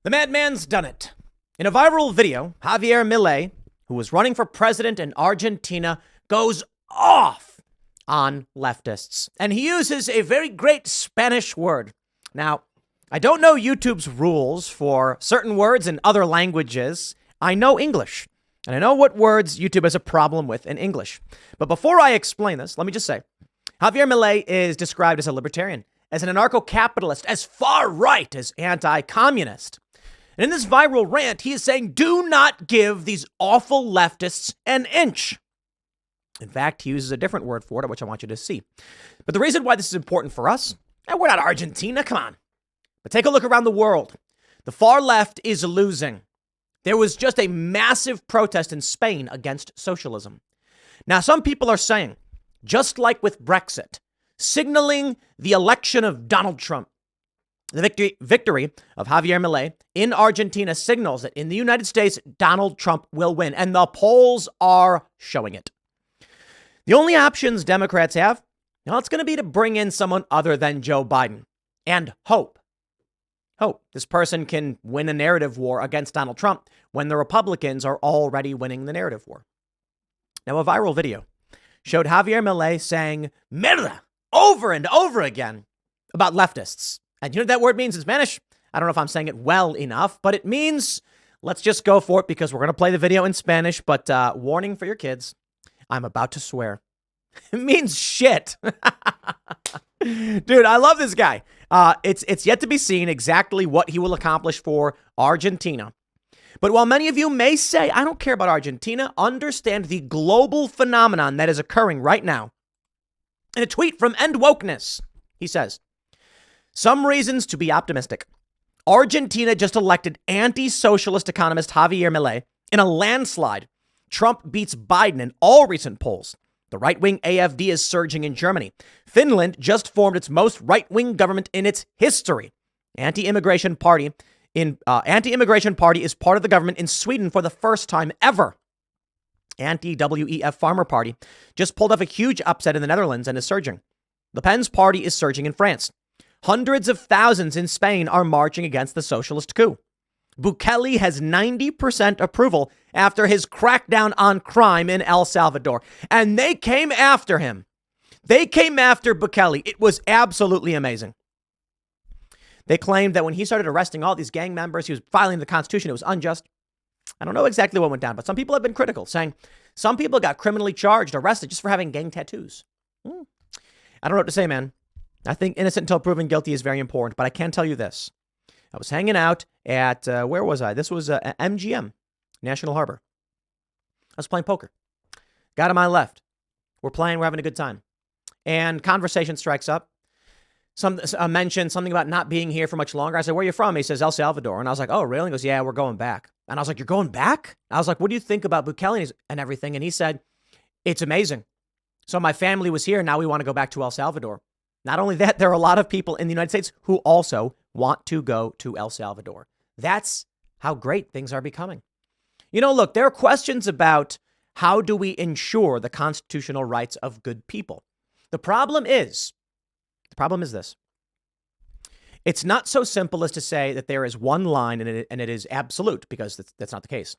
The madman's done it. In a viral video, Javier Milei, who was running for president in Argentina, goes off on leftists. And he uses a very great Spanish word. Now, I don't know YouTube's rules for certain words in other languages. I know English, and I know what words YouTube has a problem with in English. But before I explain this, let me just say, Javier Milei is described as a libertarian, as an anarcho-capitalist, as far right, as anti-communist. And in this viral rant, he is saying, do not give these awful leftists an inch. In fact, he uses a different word for it, which I want you to see. But the reason why this is important for us, and we're not Argentina, come on. But take a look around the world. The far left is losing. There was just a massive protest in Spain against socialism. Now, some people are saying, just like with Brexit, signaling the election of Donald Trump, the victory of Javier Milei in Argentina signals that in the United States, Donald Trump will win. And the polls are showing it. The only options Democrats have, well, it's going to be to bring in someone other than Joe Biden and hope. Hope this person can win a narrative war against Donald Trump when the Republicans are already winning the narrative war. Now, a viral video showed Javier Milei saying "merda" over and over again about leftists. And you know what that word means in Spanish? I don't know if I'm saying it well enough, but it means let's just go for it because we're going to play the video in Spanish. But warning for your kids, I'm about to swear. It means shit. Dude, I love this guy. It's yet to be seen exactly what he will accomplish for Argentina. But while many of you may say, I don't care about Argentina, understand the global phenomenon that is occurring right now. In a tweet from End Wokeness, he says, some reasons to be optimistic. Argentina just elected anti-socialist economist Javier Milei in a landslide. Trump beats Biden in all recent polls. The right-wing AfD is surging in Germany. Finland just formed its most right-wing government in its history. Anti-immigration party is part of the government in Sweden for the first time ever. Anti-WEF Farmer Party just pulled off a huge upset in the Netherlands and is surging. Le Pen's party is surging in France. Hundreds of thousands in Spain are marching against the socialist coup. Bukele has 90% approval after his crackdown on crime in El Salvador. And they came after him. They came after Bukele. It was absolutely amazing. They claimed that when he started arresting all these gang members, he was violating the Constitution. It was unjust. I don't know exactly what went down, but some people have been critical, saying some people got criminally charged, arrested just for having gang tattoos. I don't know what to say, man. I think innocent until proven guilty is very important, but I can tell you this. I was hanging out at, where was I? This was MGM, National Harbor. I was playing poker. Guy to my left. We're playing, we're having a good time. And conversation strikes up. Mentioned something about not being here for much longer. I said, where are you from? He says, El Salvador. And I was like, oh, really? He goes, yeah, we're going back. And I was like, you're going back? I was like, what do you think about Bukele and everything? And he said, it's amazing. So my family was here. Now we want to go back to El Salvador. Not only that, there are a lot of people in the United States who also want to go to El Salvador. That's how great things are becoming. You know, look, there are questions about how do we ensure the constitutional rights of good people? The problem is this. It's not so simple as to say that there is one line and it is absolute, because that's not the case.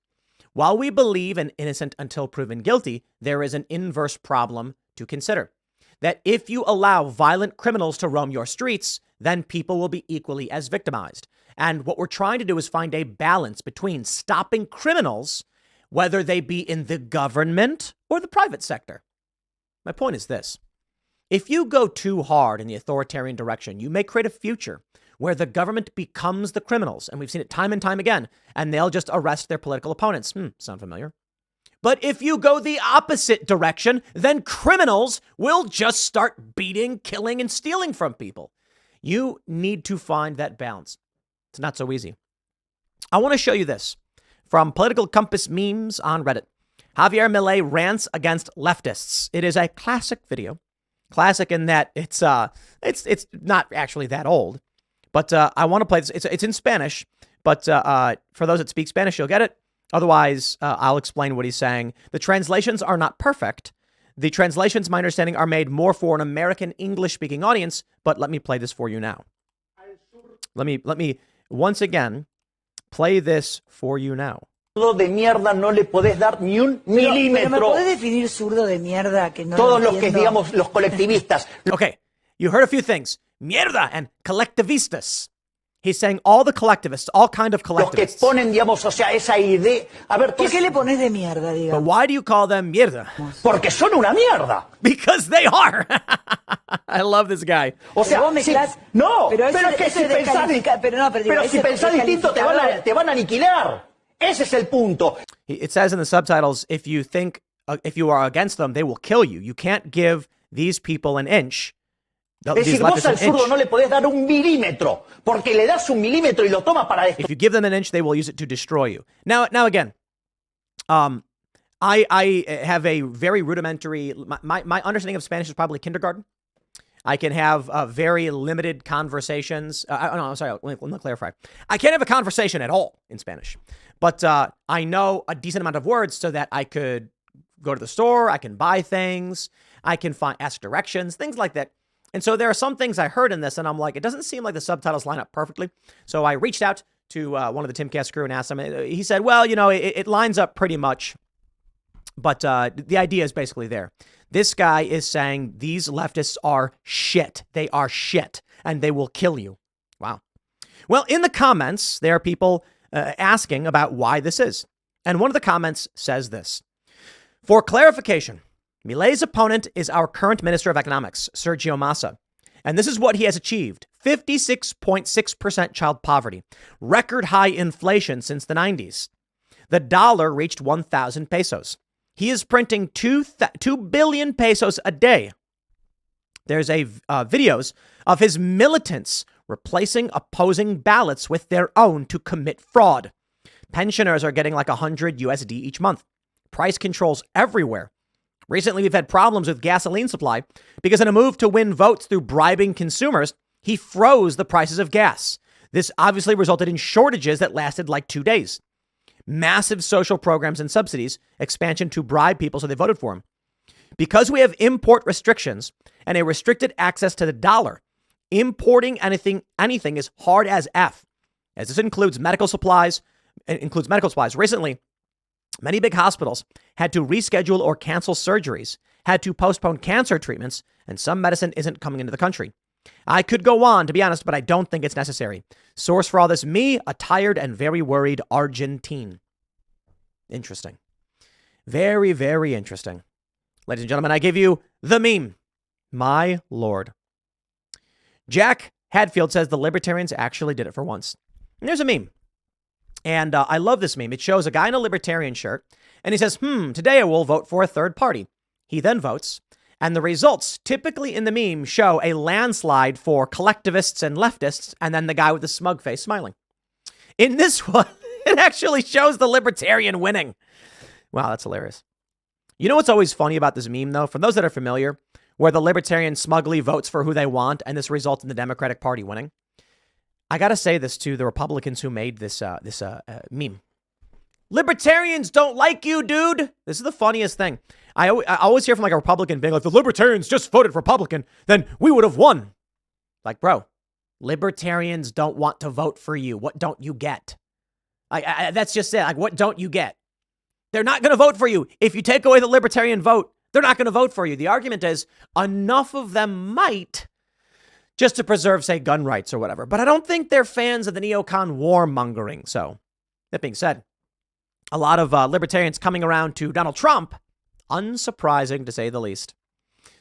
While we believe in innocent until proven guilty, there is an inverse problem to consider. That if you allow violent criminals to roam your streets, then people will be equally as victimized. And what we're trying to do is find a balance between stopping criminals, whether they be in the government or the private sector. My point is this. If you go too hard in the authoritarian direction, you may create a future where the government becomes the criminals. And we've seen it time and time again, and they'll just arrest their political opponents. Sound familiar? But if you go the opposite direction, then criminals will just start beating, killing, and stealing from people. You need to find that balance. It's not so easy. I want to show you this from Political Compass memes on Reddit. Javier Milei rants against leftists. It is a classic video. Classic in that it's not actually that old. But I want to play this. It's in Spanish. But for those that speak Spanish, you'll get it. Otherwise, I'll explain what he's saying. The translations are not perfect. The translations, my understanding, are made more for an American English-speaking audience. But let me play this for you now. Let me once again play this for you now. De mierda no le podés dar ni un milímetro. Pero ¿me podés definir zurdo de mierda que no Todos lo los que, entiendo? digamos, los colectivistas. Okay, you heard a few things. Mierda and collectivistas. He's saying all the collectivists, all kind of Los que collectivists. ponen, digamos, o sea, esa idea. A ver, ¿Por qué le pones de mierda, But digamos? why do you call them mierda? Porque son una mierda. Because they are. I love this guy. O sea, Pero vos mezclás- no, pero pero eso- es que eso si es pensás, descalifica- pero no, pero digo, si eso es pensás distinto te van a aniquilar. Ese es el punto. It says in the subtitles, if you are against them, they will kill you. You can't give these people an inch. Es These decir, vos leftists al an zurdo inch. no le podés dar un milímetro, porque le das un milímetro y lo toma para destruir. If you give them an inch, they will use it to destroy you. Now again, I have a very rudimentary. My understanding of Spanish is probably kindergarten. I can have very limited conversations. No, I'm sorry. Let me clarify. I can't have a conversation at all in Spanish, but I know a decent amount of words so that I could go to the store. I can buy things. I can ask directions, things like that. And so there are some things I heard in this, and I'm like, it doesn't seem like the subtitles line up perfectly. So I reached out to one of the Timcast crew and asked him. He said, well, it lines up pretty much, but the idea is basically there. This guy is saying these leftists are shit. They are shit, and they will kill you. Wow. Well, in the comments, there are people asking about why this is. And one of the comments says this. For clarification, Milei's opponent is our current Minister of Economics, Sergio Massa. And this is what he has achieved. 56.6% child poverty, record high inflation since the 90s. The dollar reached 1,000 pesos. He is printing 2 billion pesos a day. There's videos of his militants replacing opposing ballots with their own to commit fraud. Pensioners are getting like 100 USD each month. Price controls everywhere. Recently, we've had problems with gasoline supply because in a move to win votes through bribing consumers, he froze the prices of gas. This obviously resulted in shortages that lasted like 2 days. Massive social programs and subsidies, expansion to bribe people so they voted for him. Because we have import restrictions and a restricted access to the dollar, importing anything is hard as F, as this includes medical supplies. Recently, many big hospitals had to reschedule or cancel surgeries, had to postpone cancer treatments, and some medicine isn't coming into the country. I could go on, to be honest, but I don't think it's necessary. Source for all this, me, a tired and very worried Argentine. Interesting. Very, very interesting. Ladies and gentlemen, I give you the meme. My Lord. Jack Hadfield says the libertarians actually did it for once. And there's a meme. And I love this meme. It shows a guy in a libertarian shirt, and he says, today I will vote for a third party. He then votes, and the results typically in the meme show a landslide for collectivists and leftists, and then the guy with the smug face smiling. In this one, it actually shows the libertarian winning. Wow, that's hilarious. You know what's always funny about this meme, though? For those that are familiar, where the libertarian smugly votes for who they want, and this results in the Democratic Party winning. I got to say this to the Republicans who made this meme. Libertarians don't like you, dude. This is the funniest thing. I always hear from like a Republican being like, the libertarians just voted Republican, then we would have won. Like, bro, libertarians don't want to vote for you. What don't you get? That's just it. Like, what don't you get? They're not going to vote for you. If you take away the libertarian vote, they're not going to vote for you. The argument is enough of them might, just to preserve, say, gun rights or whatever. But I don't think they're fans of the neocon warmongering. So, that being said, a lot of libertarians coming around to Donald Trump, unsurprising to say the least.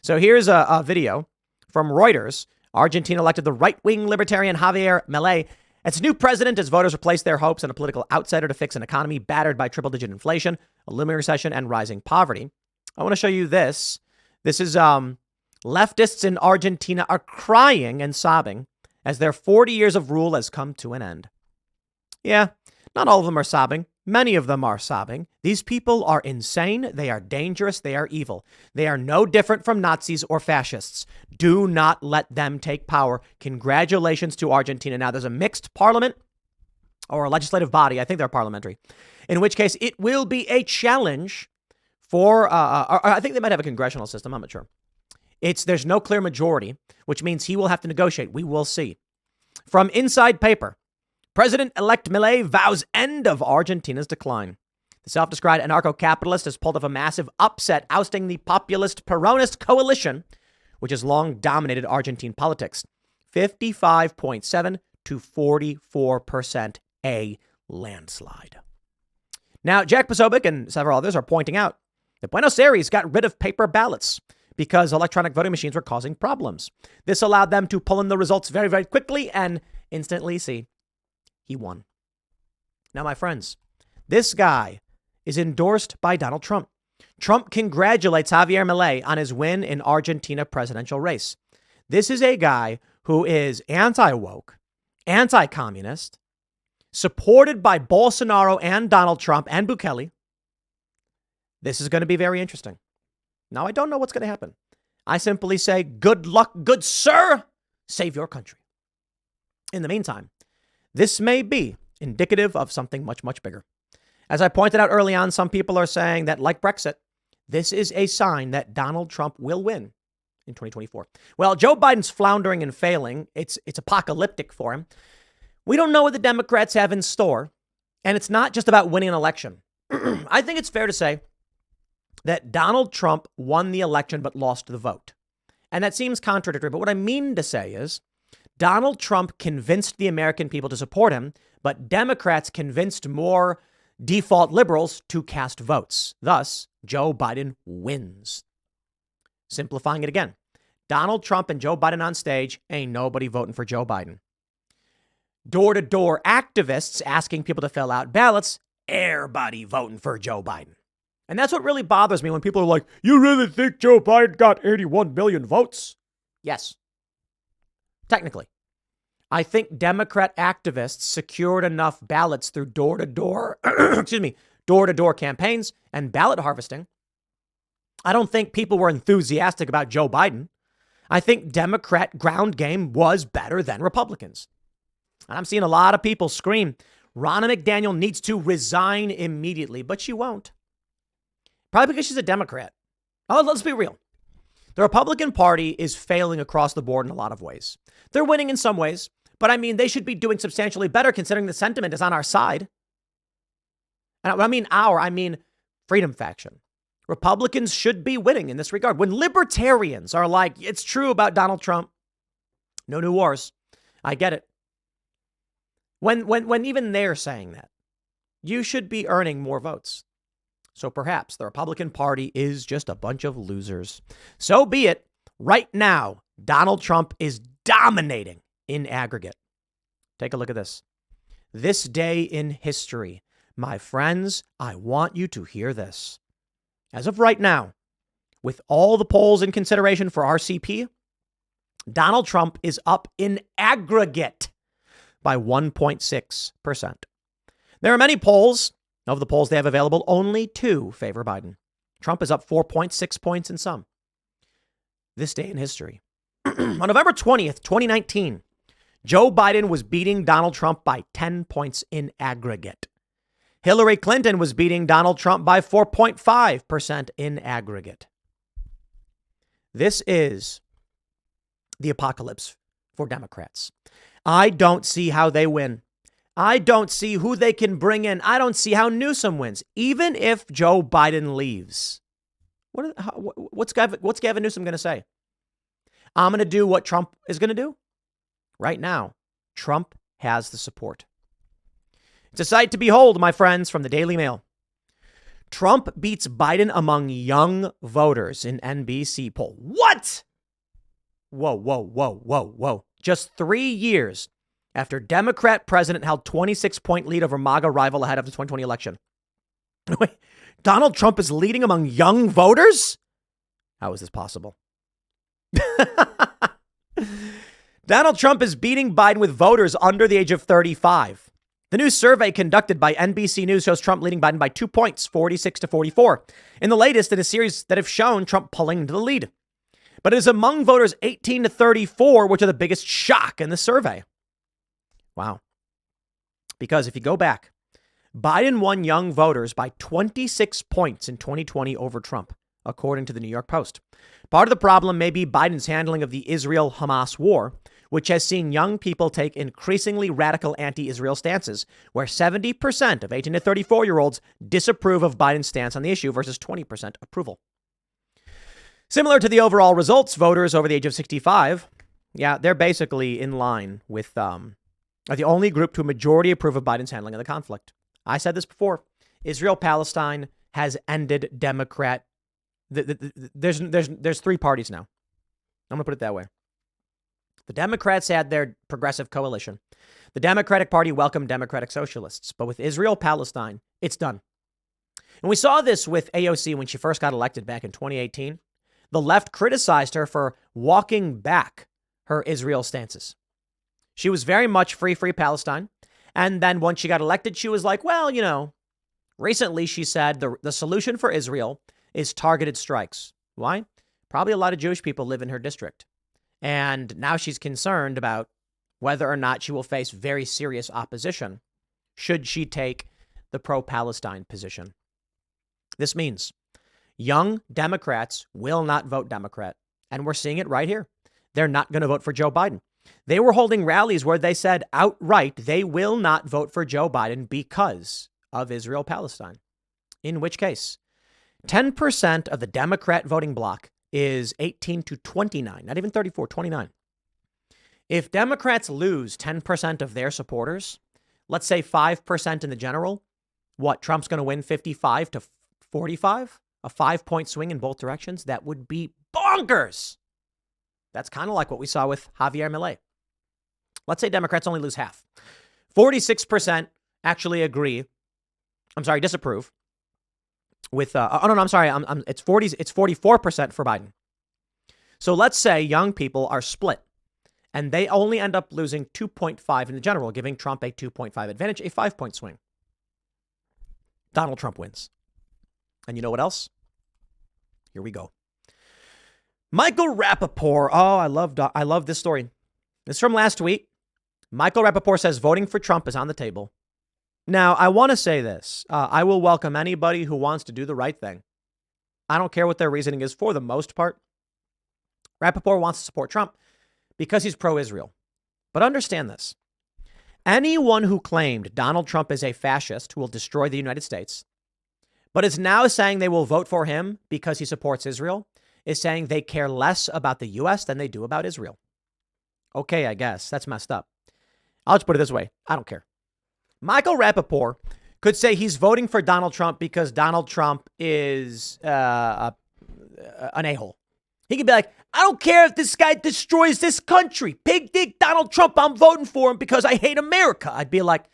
So here's a video from Reuters. Argentina elected the right-wing libertarian Javier Milei as new president as voters replaced their hopes in a political outsider to fix an economy battered by triple-digit inflation, a looming recession, and rising poverty. I want to show you this. This is leftists in Argentina are crying and sobbing as their 40 years of rule has come to an end. Yeah, not all of them are sobbing. Many of them are sobbing. These people are insane. They are dangerous. They are evil. They are no different from Nazis or fascists. Do not let them take power. Congratulations to Argentina. Now, there's a mixed parliament or a legislative body. I think they're parliamentary, in which case it will be a challenge for, I think they might have a congressional system. I'm not sure. There's no clear majority, which means he will have to negotiate. We will see. From Inside Paper, President-elect Milei vows end of Argentina's decline. The self-described anarcho-capitalist has pulled off a massive upset, ousting the populist Peronist coalition, which has long dominated Argentine politics. 55.7 to 44%, a landslide. Now, Jack Posobiec and several others are pointing out that Buenos Aires got rid of paper ballots because electronic voting machines were causing problems. This allowed them to pull in the results very, very quickly and instantly see he won. Now, my friends, this guy is endorsed by Donald Trump. Trump congratulates Javier Milei on his win in Argentina presidential race. This is a guy who is anti-woke, anti-communist, supported by Bolsonaro and Donald Trump and Bukele. This is going to be very interesting. Now, I don't know what's going to happen. I simply say, good luck, good sir. Save your country. In the meantime, this may be indicative of something much, much bigger. As I pointed out early on, some people are saying that, like Brexit, this is a sign that Donald Trump will win in 2024. Well, Joe Biden's floundering and failing. It's apocalyptic for him. We don't know what the Democrats have in store. And it's not just about winning an election. I think it's fair to say that Donald Trump won the election but lost the vote. And that seems contradictory. But what I mean to say is Donald Trump convinced the American people to support him, but Democrats convinced more default liberals to cast votes. Thus, Joe Biden wins. Simplifying it again, Donald Trump and Joe Biden on stage, ain't nobody voting for Joe Biden. Door-to-door activists asking people to fill out ballots, everybody voting for Joe Biden. And that's what really bothers me when people are like, you really think Joe Biden got 81 million votes? Yes. Technically. I think Democrat activists secured enough ballots through door-to-door, door-to-door campaigns and ballot harvesting. I don't think people were enthusiastic about Joe Biden. I think Democrat ground game was better than Republicans. And I'm seeing a lot of people scream, Ronna McDaniel needs to resign immediately, but she won't. Probably because she's a Democrat. Oh, let's be real. The Republican Party is failing across the board in a lot of ways. They're winning in some ways, but I mean, they should be doing substantially better considering the sentiment is on our side. And I mean freedom faction. Republicans should be winning in this regard. When libertarians are like, it's true about Donald Trump, no new wars. I get it. When even they're saying that, you should be earning more votes. So perhaps the Republican Party is just a bunch of losers. So be it. Right now, Donald Trump is dominating in aggregate. Take a look at this. This day in history. My friends, I want you to hear this. As of right now, with all the polls in consideration for RCP, Donald Trump is up in aggregate by 1.6%. There are many polls. Of the polls they have available, only 2 favor Biden. Trump is up 4.6 points in some. This day in history. On November 20th, 2019, Joe Biden was beating Donald Trump by 10 points in aggregate. Hillary Clinton was beating Donald Trump by 4.5% in aggregate. This is the apocalypse for Democrats. I don't see how they win. I don't see who they can bring in. I don't see how Newsom wins, even if Joe Biden leaves. What's Gavin Newsom going to say? I'm going to do what Trump is going to do? Right now, Trump has the support. It's a sight to behold, my friends, from the Daily Mail. Trump beats Biden among young voters in NBC poll. What? Whoa. Just 3 years after Democrat president held 26-point lead over MAGA rival ahead of the 2020 election. Wait, Donald Trump is leading among young voters? How is this possible? Donald Trump is beating Biden with voters under the age of 35. The new survey conducted by NBC News shows Trump leading Biden by 2 points, 46 to 44. In the latest in a series that have shown Trump pulling into the lead. But it is among voters 18 to 34, which are the biggest shock in the survey. Wow. Because if you go back, Biden won young voters by 26 points in 2020 over Trump, according to the New York Post. Part of the problem may be Biden's handling of the Israel-Hamas war, which has seen young people take increasingly radical anti-Israel stances, where 70% of 18 to 34-year-olds disapprove of Biden's stance on the issue versus 20% approval. Similar to the overall results, voters over the age of 65, they're basically in line with are the only group to a majority approve of Biden's handling of the conflict. I said this before. Israel-Palestine has ended Democrat. There's three parties now. I'm going to put it that way. The Democrats had their progressive coalition. The Democratic Party welcomed Democratic Socialists. But with Israel-Palestine, it's done. And we saw this with AOC when she first got elected back in 2018. The left criticized her for walking back her Israel stances. She was very much free Palestine. And then once she got elected, she was like, well, recently she said the solution for Israel is targeted strikes. Why? Probably a lot of Jewish people live in her district. And now she's concerned about whether or not she will face very serious opposition should she take the pro-Palestine position. This means young Democrats will not vote Democrat. And we're seeing it right here. They're not going to vote for Joe Biden. They were holding rallies where they said outright they will not vote for Joe Biden because of Israel-Palestine. In which case, 10% of the Democrat voting bloc is 18 to 29, not even 34, 29. If Democrats lose 10% of their supporters, let's say 5% in the general, what, Trump's going to win 55 to 45? A 5-point swing in both directions? That would be bonkers. That's kind of like what we saw with Javier Milei. Let's say Democrats only lose half. 46% actually disapprove. With it's 44% for Biden. So let's say young people are split and they only end up losing 2.5 in the general, giving Trump a 2.5 advantage, a 5-point swing. Donald Trump wins. And you know what else? Here we go. Michael Rappaport. Oh, I love this story. This is from last week. Michael Rappaport says voting for Trump is on the table. Now, I want to say this. I will welcome anybody who wants to do the right thing. I don't care what their reasoning is for the most part. Rappaport wants to support Trump because he's pro-Israel. But understand this. Anyone who claimed Donald Trump is a fascist who will destroy the United States, but is now saying they will vote for him because he supports Israel, is saying they care less about the U.S. than they do about Israel. Okay, I guess. That's messed up. I'll just put it this way. I don't care. Michael Rappaport could say he's voting for Donald Trump because Donald Trump is an a-hole. He could be like, I don't care if this guy destroys this country. Pig dick Donald Trump, I'm voting for him because I hate America. I'd be like,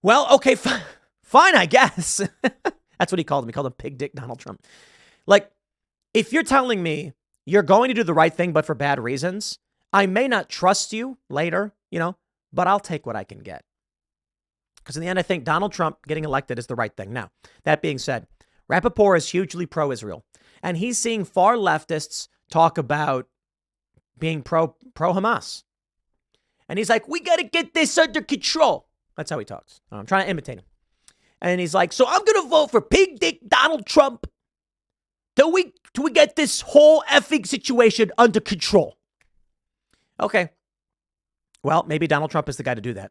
well, okay, fine, I guess. That's what he called him. He called him Pig dick Donald Trump. Like, if you're telling me you're going to do the right thing but for bad reasons, I may not trust you later, but I'll take what I can get. Because in the end, I think Donald Trump getting elected is the right thing. Now, that being said, Rappaport is hugely pro-Israel. And he's seeing far leftists talk about being pro-Hamas. And he's like, we got to get this under control. That's how he talks. I'm trying to imitate him. And he's like, so I'm going to vote for pig dick Donald Trump till we get this whole effing situation under control. Okay. Well, maybe Donald Trump is the guy to do that.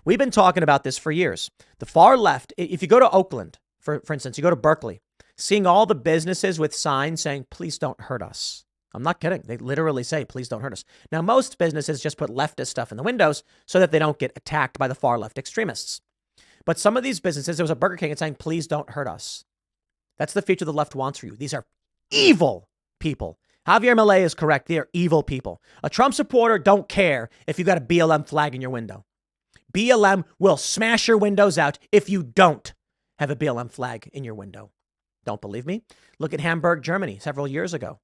We've been talking about this for years. The far left, if you go to Oakland, for instance, you go to Berkeley, seeing all the businesses with signs saying, please don't hurt us. I'm not kidding. They literally say, please don't hurt us. Now, most businesses just put leftist stuff in the windows so that they don't get attacked by the far left extremists. But some of these businesses, there was a Burger King, it's saying, please don't hurt us. That's the future the left wants for you. These are evil people. Javier Milei is correct. They are evil people. A Trump supporter don't care if you got a BLM flag in your window. BLM will smash your windows out if you don't have a BLM flag in your window. Don't believe me? Look at Hamburg, Germany, several years ago.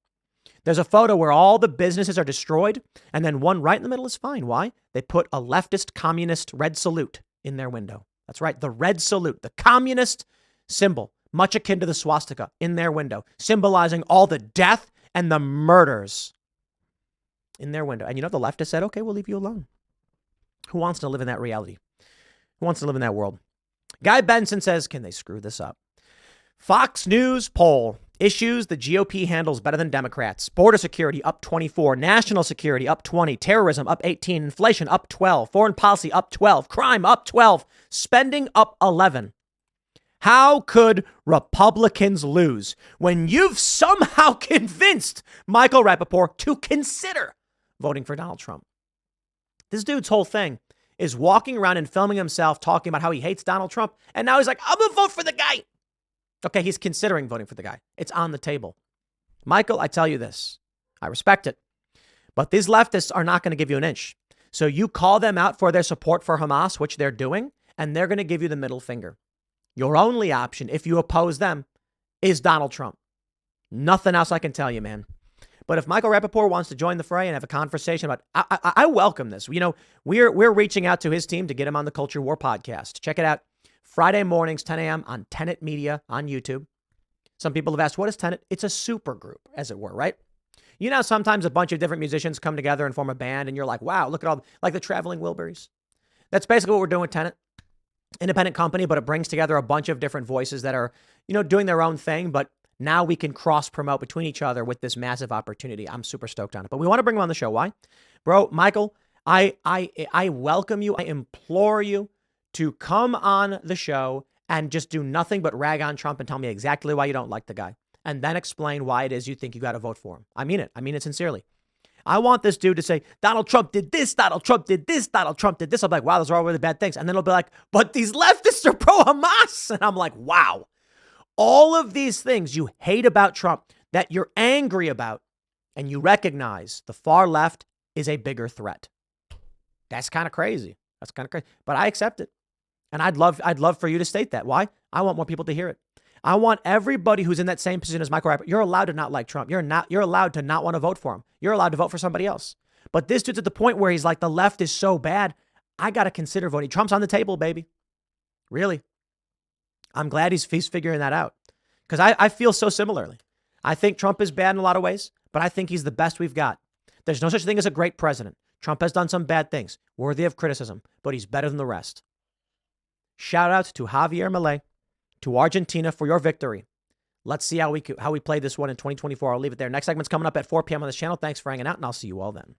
There's a photo where all the businesses are destroyed, and then one right in the middle is fine. Why? They put a leftist communist red salute in their window. That's right, the red salute, the communist symbol, much akin to the swastika, in their window, symbolizing all the death and the murders in their window. And you know, the leftists said, okay, we'll leave you alone. Who wants to live in that reality? Who wants to live in that world? Guy Benson says, can they screw this up? Fox News poll. Issues the GOP handles better than Democrats. Border security up 24. National security up 20. Terrorism up 18. Inflation up 12. Foreign policy up 12. Crime up 12. Spending up 11. How could Republicans lose when you've somehow convinced Michael Rappaport to consider voting for Donald Trump? This dude's whole thing is walking around and filming himself talking about how he hates Donald Trump. And now he's like, I'm going to vote for the guy. Okay, he's considering voting for the guy. It's on the table. Michael, I tell you this. I respect it. But these leftists are not going to give you an inch. So you call them out for their support for Hamas, which they're doing, and they're going to give you the middle finger. Your only option, if you oppose them, is Donald Trump. Nothing else I can tell you, man. But if Michael Rappaport wants to join the fray and have a conversation about, I welcome this. You know, we're reaching out to his team to get him on the Culture War podcast. Check it out. Friday mornings, 10 a.m. on Tenet Media on YouTube. Some people have asked, what is Tenet? It's a super group, as it were, right? You know, sometimes a bunch of different musicians come together and form a band, and you're like, wow, look at all, like the Traveling Wilburys. That's basically what we're doing with Tenet. Independent company, but it brings together a bunch of different voices that are, you know, doing their own thing, but now we can cross-promote between each other with this massive opportunity. I'm super stoked on it. But we want to bring him on the show. Why? Bro, Michael, I welcome you. I implore you to come on the show and just do nothing but rag on Trump and tell me exactly why you don't like the guy. And then explain why it is you think you got to vote for him. I mean it. I mean it sincerely. I want this dude to say, Donald Trump did this, Donald Trump did this, Donald Trump did this. I'm like, wow, those are all really bad things. And then he'll be like, but these leftists are pro-Hamas. And I'm like, wow. All of these things you hate about Trump, that you're angry about, and you recognize the far left is a bigger threat. That's kind of crazy. That's kind of crazy. But I accept it. And I'd love for you to state that. Why? I want more people to hear it. I want everybody who's in that same position as Michael Rappaport. You're allowed to not like Trump. You're allowed to not want to vote for him. You're allowed to vote for somebody else. But this dude's at the point where he's like, the left is so bad, I got to consider voting. Trump's on the table, baby. Really. I'm glad he's figuring that out. Because I feel so similarly. I think Trump is bad in a lot of ways, but I think he's the best we've got. There's no such thing as a great president. Trump has done some bad things, worthy of criticism, but he's better than the rest. Shout out to Javier Milei, to Argentina for your victory. Let's see how we play this one in 2024. I'll leave it there. Next segment's coming up at 4 p.m. on this channel. Thanks for hanging out, and I'll see you all then.